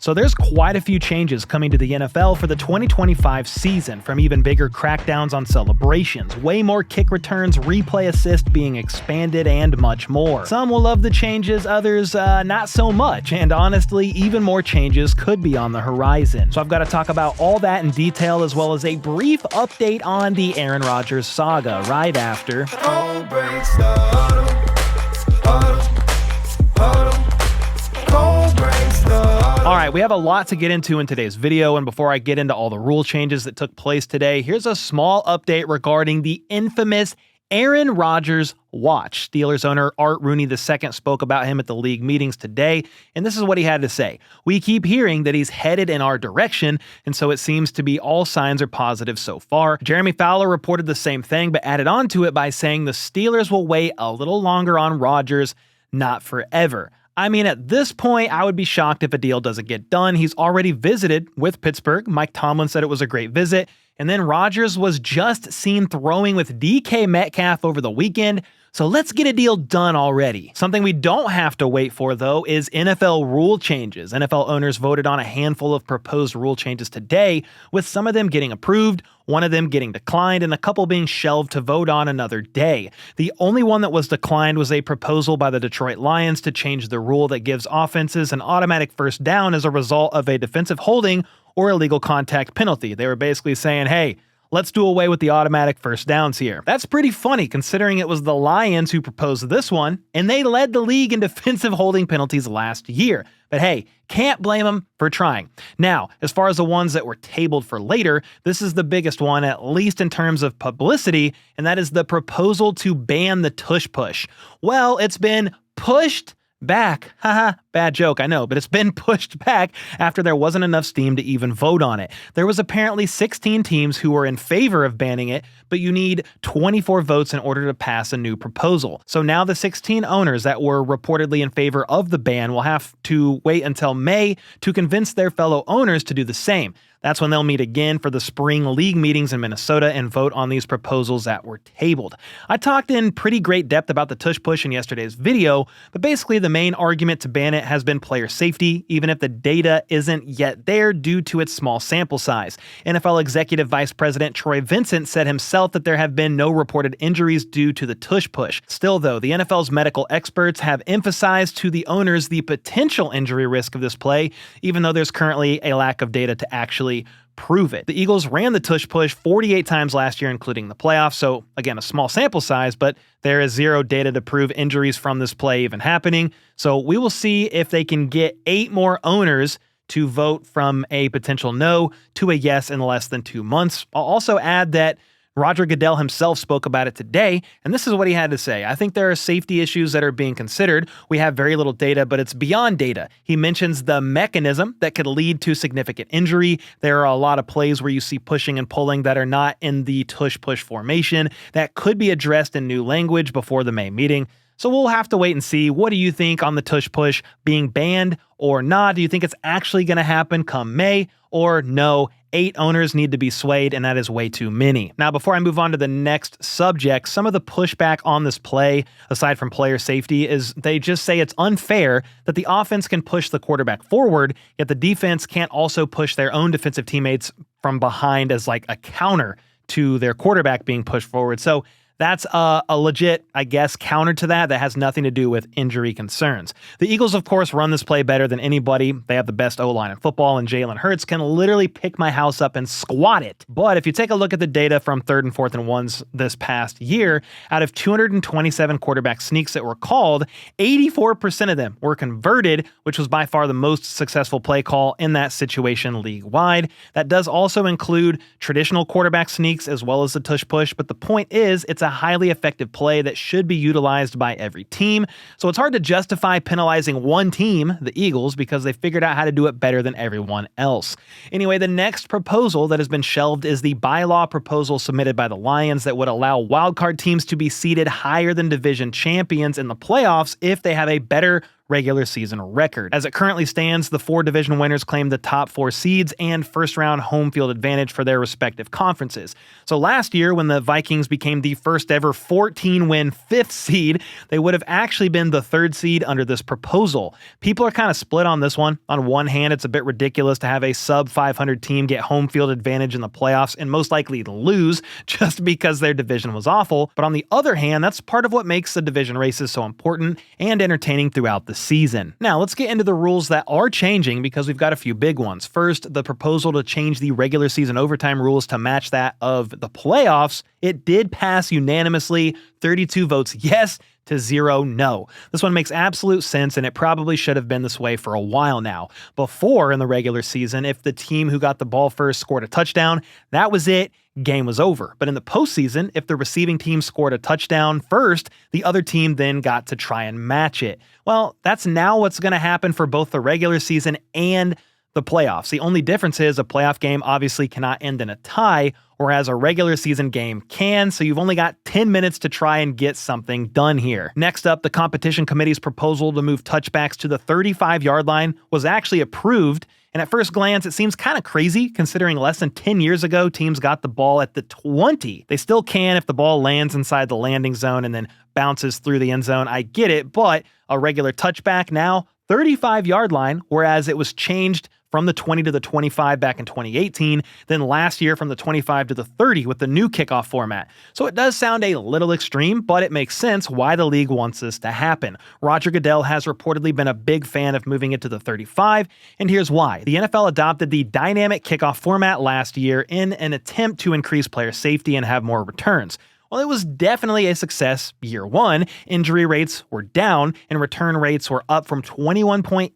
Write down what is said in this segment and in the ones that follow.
So there's quite a few changes coming to the NFL for the 2025 season, from even bigger crackdowns on celebrations, way more kick returns, replay assist being expanded, and much more. Some will love the changes, others not so much, and honestly, even more changes could be on the horizon. So I've got to talk about all that in detail, as well as a brief update on the Aaron Rodgers saga right after. Alright, we have a lot to get into in today's video, and before I get into all the rule changes that took place today, here's a small update regarding the infamous Aaron Rodgers watch. Steelers owner Art Rooney II spoke about him at the league meetings today, and this is what he had to say. "We keep hearing that he's headed in our direction, and so it seems to be all signs are positive so far." Jeremy Fowler reported the same thing, but added on to it by saying the Steelers will wait a little longer on Rodgers, not forever. I mean, at this point, I would be shocked if a deal doesn't get done. He's already visited with Pittsburgh. Mike Tomlin said it was a great visit. And then Rodgers was just seen throwing with DK Metcalf over the weekend. So let's get a deal done already. Something we don't have to wait for, though, is NFL rule changes. NFL owners voted on a handful of proposed rule changes today, with some of them getting approved, one of them getting declined, and a couple being shelved to vote on another day. The only one that was declined was a proposal by the Detroit Lions to change the rule that gives offenses an automatic first down as a result of a defensive holding or illegal contact penalty. They were basically saying, hey, let's do away with the automatic first downs here. That's pretty funny considering it was the Lions who proposed this one, and they led the league in defensive holding penalties last year. But hey, can't blame them for trying. Now, as far as the ones that were tabled for later, this is the biggest one, at least in terms of publicity, and that is the proposal to ban the tush push. Well, it's been pushed back. Haha, bad joke, I know, but it's been pushed back after there wasn't enough steam to even vote on it. There was apparently 16 teams who were in favor of banning it, but you need 24 votes in order to pass a new proposal. So now the 16 owners that were reportedly in favor of the ban will have to wait until May to convince their fellow owners to do the same. That's when they'll meet again for the spring league meetings in Minnesota and vote on these proposals that were tabled. I talked in pretty great depth about the tush push in yesterday's video, but basically the main argument to ban it has been player safety, even if the data isn't yet there due to its small sample size. NFL Executive Vice President Troy Vincent said himself that there have been no reported injuries due to the tush push. Still though, the NFL's medical experts have emphasized to the owners the potential injury risk of this play, even though there's currently a lack of data to actually prove it. The Eagles ran the tush push 48 times last year, including the playoffs, so again, a small sample size, but there is zero data to prove injuries from this play even happening. So we will see if they can get 8 more owners to vote from a potential no to a yes in less than 2 months. I'll also add that Roger Goodell himself spoke about it today, and this is what he had to say. "I think there are safety issues that are being considered. We have very little data, but it's beyond data." He mentions the mechanism that could lead to significant injury. There are a lot of plays where you see pushing and pulling that are not in the tush-push formation that could be addressed in new language before the May meeting. So we'll have to wait and see. What do you think on the tush-push being banned or not? Do you think it's actually going to happen come May, or no, 8 owners need to be swayed, and that is way too many? Now, before I move on to the next subject, some of the pushback on this play, aside from player safety, is they just say it's unfair that the offense can push the quarterback forward, yet the defense can't also push their own defensive teammates from behind as like a counter to their quarterback being pushed forward. So that's a legit, I guess, counter to that has nothing to do with injury concerns. The Eagles, of course, run this play better than anybody. They have the best O-line in football, and Jalen Hurts can literally pick my house up and squat it. But if you take a look at the data from 3rd and 4th and 1s this past year, out of 227 quarterback sneaks that were called, 84% of them were converted, which was by far the most successful play call in that situation league-wide. That does also include traditional quarterback sneaks as well as the tush push, but the point is, it's a highly effective play that should be utilized by every team. So it's hard to justify penalizing one team, the Eagles, because they figured out how to do it better than everyone else. Anyway, the next proposal that has been shelved is the bylaw proposal submitted by the Lions that would allow wildcard teams to be seeded higher than division champions in the playoffs if they have a better regular season record. As it currently stands, the 4 division winners claim the top 4 seeds and first-round home field advantage for their respective conferences. So last year, when the Vikings became the first ever 14-win 5th seed, they would have actually been the 3rd seed under this proposal. People are kind of split on this one. On one hand, it's a bit ridiculous to have a sub-500 team get home field advantage in the playoffs and most likely lose just because their division was awful. But on the other hand, that's part of what makes the division races so important and entertaining throughout the season. Now, let's get into the rules that are changing because we've got a few big ones. First, the proposal to change the regular season overtime rules to match that of the playoffs. It did pass unanimously, 32 votes yes to 0 no. This one makes absolute sense, and it probably should have been this way for a while now. Before, in the regular season, if the team who got the ball first scored a touchdown, that was it. Game was over. But in the postseason, if the receiving team scored a touchdown first, the other team then got to try and match it. Well, that's now what's going to happen for both the regular season and the playoffs. The only difference is a playoff game obviously cannot end in a tie, whereas a regular season game can, so you've only got 10 minutes to try and get something done here. Next up, the competition committee's proposal to move touchbacks to the 35-yard line was actually approved, and at first glance, it seems kind of crazy considering less than 10 years ago, teams got the ball at the 20. They still can if the ball lands inside the landing zone and then bounces through the end zone. I get it, but a regular touchback now, 35-yard line, whereas it was changed from the 20 to the 25 back in 2018, then last year from the 25 to the 30 with the new kickoff format. So it does sound a little extreme, but it makes sense why the league wants this to happen. Roger Goodell has reportedly been a big fan of moving it to the 35, and here's why. The NFL adopted the dynamic kickoff format last year in an attempt to increase player safety and have more returns. Well, it was definitely a success year one. Injury rates were down and return rates were up from 21.8%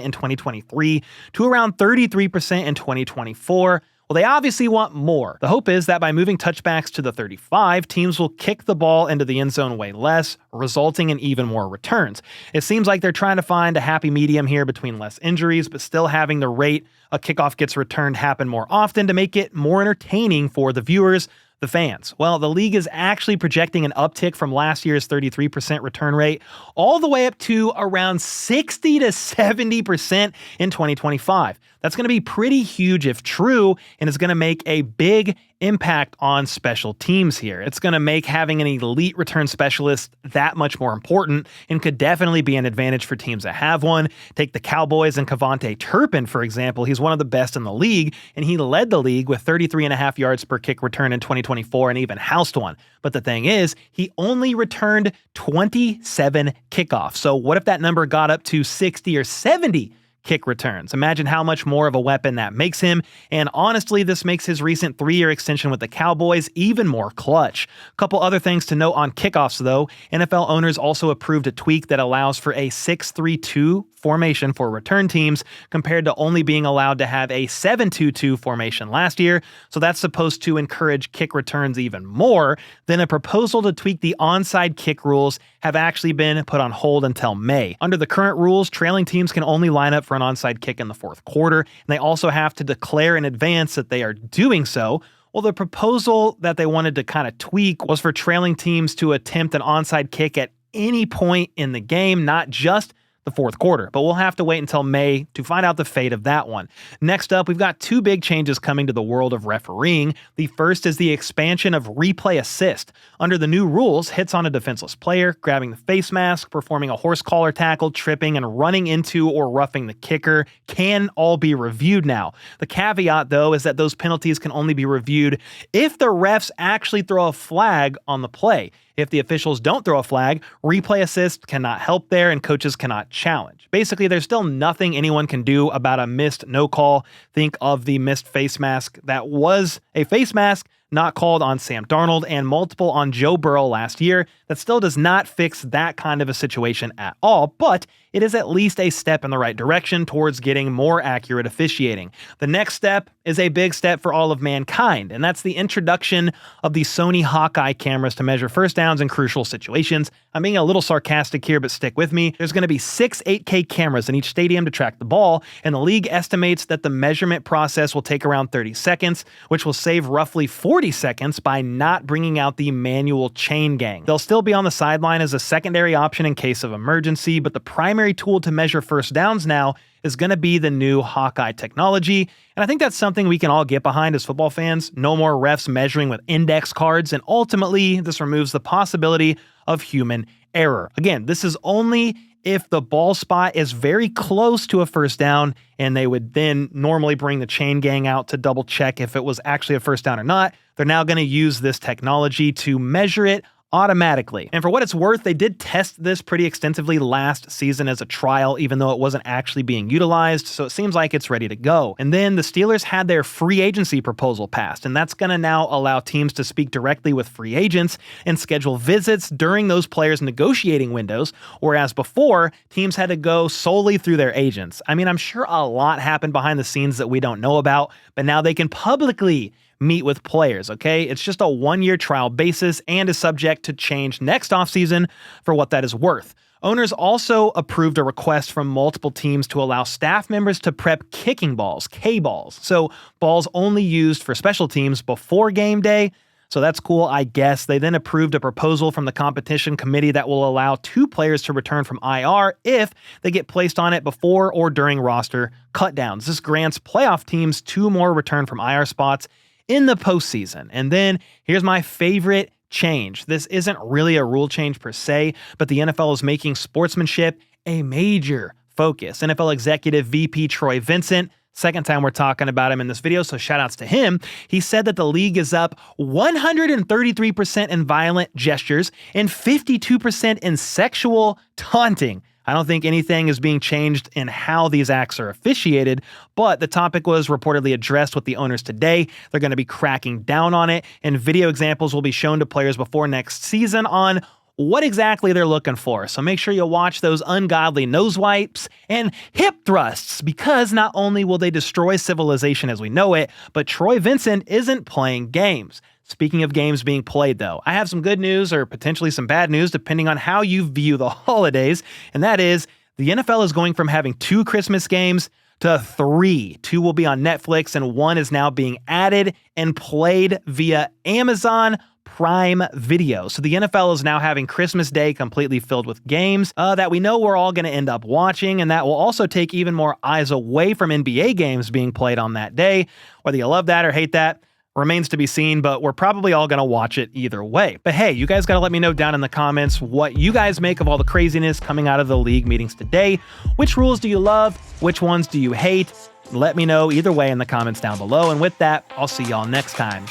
in 2023 to around 33% in 2024. Well, they obviously want more. The hope is that by moving touchbacks to the 35, teams will kick the ball into the end zone way less, resulting in even more returns. It seems like they're trying to find a happy medium here between less injuries, but still having the rate a kickoff gets returned happen more often to make it more entertaining for the viewers, the fans. Well, the league is actually projecting an uptick from last year's 33% return rate all the way up to around 60 to 70% in 2025. That's going to be pretty huge if true, and it's going to make a big impact on special teams here. It's going to make having an elite return specialist that much more important and could definitely be an advantage for teams that have one. Take the Cowboys and Kevontae Turpin, for example. He's one of the best in the league, and he led the league with 33.5 yards per kick return in 2024 and even housed one. But the thing is, he only returned 27 kickoffs. So what if that number got up to 60 or 70 kick returns? Imagine how much more of a weapon that makes him, and honestly, this makes his recent 3-year extension with the Cowboys even more clutch. A couple other things to note on kickoffs, though. NFL owners also approved a tweak that allows for a 6-3-2 formation for return teams compared to only being allowed to have a 7-2-2 formation last year, so that's supposed to encourage kick returns even more. Then a proposal to tweak the onside kick rules have actually been put on hold until May. Under the current rules, trailing teams can only line up for an onside kick in the fourth quarter, and they also have to declare in advance that they are doing so. Well, the proposal that they wanted to kind of tweak was for trailing teams to attempt an onside kick at any point in the game, not just the fourth quarter, but we'll have to wait until May to find out the fate of that one. Next up, we've got 2 big changes coming to the world of refereeing. The first is the expansion of replay assist. Under the new rules, hits on a defenseless player, grabbing the face mask, performing a horse collar tackle, tripping, and running into or roughing the kicker can all be reviewed now. The caveat, though, is that those penalties can only be reviewed if the refs actually throw a flag on the play. If the officials don't throw a flag, replay assist cannot help there and coaches cannot challenge. Basically, there's still nothing anyone can do about a missed no call. Think of the missed face mask that was a face mask not called on Sam Darnold and multiple on Joe Burrow last year. That still does not fix that kind of a situation at all, but it is at least a step in the right direction towards getting more accurate officiating. The next step is a big step for all of mankind, and that's the introduction of the Sony Hawkeye cameras to measure first downs in crucial situations. I'm being a little sarcastic here, but stick with me. There's going to be 6 8K cameras in each stadium to track the ball, and the league estimates that the measurement process will take around 30 seconds, which will save roughly 40 40 seconds by not bringing out the manual chain gang. They'll still be on the sideline as a secondary option in case of emergency, but the primary tool to measure first downs now is going to be the new Hawkeye technology, and I think that's something we can all get behind as football fans. No more refs measuring with index cards, and ultimately, this removes the possibility of human error. Again, this is only if the ball spot is very close to a first down, and they would then normally bring the chain gang out to double check if it was actually a first down or not. They're now going to use this technology to measure it automatically. And for what it's worth, they did test this pretty extensively last season as a trial, even though it wasn't actually being utilized, so it seems like it's ready to go. And then the Steelers had their free agency proposal passed, and that's going to now allow teams to speak directly with free agents and schedule visits during those players' negotiating windows, whereas before, teams had to go solely through their agents. I mean, I'm sure a lot happened behind the scenes that we don't know about, but now they can publicly meet with players, okay? It's just a one-year trial basis and is subject to change next offseason for what that is worth. Owners also approved a request from multiple teams to allow staff members to prep kicking balls, K-balls, so balls only used for special teams before game day. So that's cool, I guess. They then approved a proposal from the competition committee that will allow 2 players to return from IR if they get placed on it before or during roster cutdowns. This grants playoff teams 2 more return from IR spots in the postseason. And then here's my favorite change. This isn't really a rule change per se, but the NFL is making sportsmanship a major focus. NFL executive VP Troy Vincent, second time we're talking about him in this video, so shout outs to him. He said that the league is up 133% in violent gestures and 52% in sexual taunting. I don't think anything is being changed in how these acts are officiated, but the topic was reportedly addressed with the owners today. They're going to be cracking down on it, and video examples will be shown to players before next season on what exactly they're looking for. So make sure you watch those ungodly nose wipes and hip thrusts, because not only will they destroy civilization as we know it, but Troy Vincent isn't playing games. Speaking of games being played, though, I have some good news or potentially some bad news depending on how you view the holidays, and that is the NFL is going from having 2 Christmas games to 3. 2 will be on Netflix, and 1 is now being added and played via Amazon Prime Video. So the NFL is now having Christmas Day completely filled with games that we know we're all going to end up watching, and that will also take even more eyes away from NBA games being played on that day. Whether you love that or hate that remains to be seen, but we're probably all going to watch it either way. But hey, you guys got to let me know down in the comments what you guys make of all the craziness coming out of the league meetings today. Which rules do you love? Which ones do you hate? Let me know either way in the comments down below. And with that, I'll see y'all next time.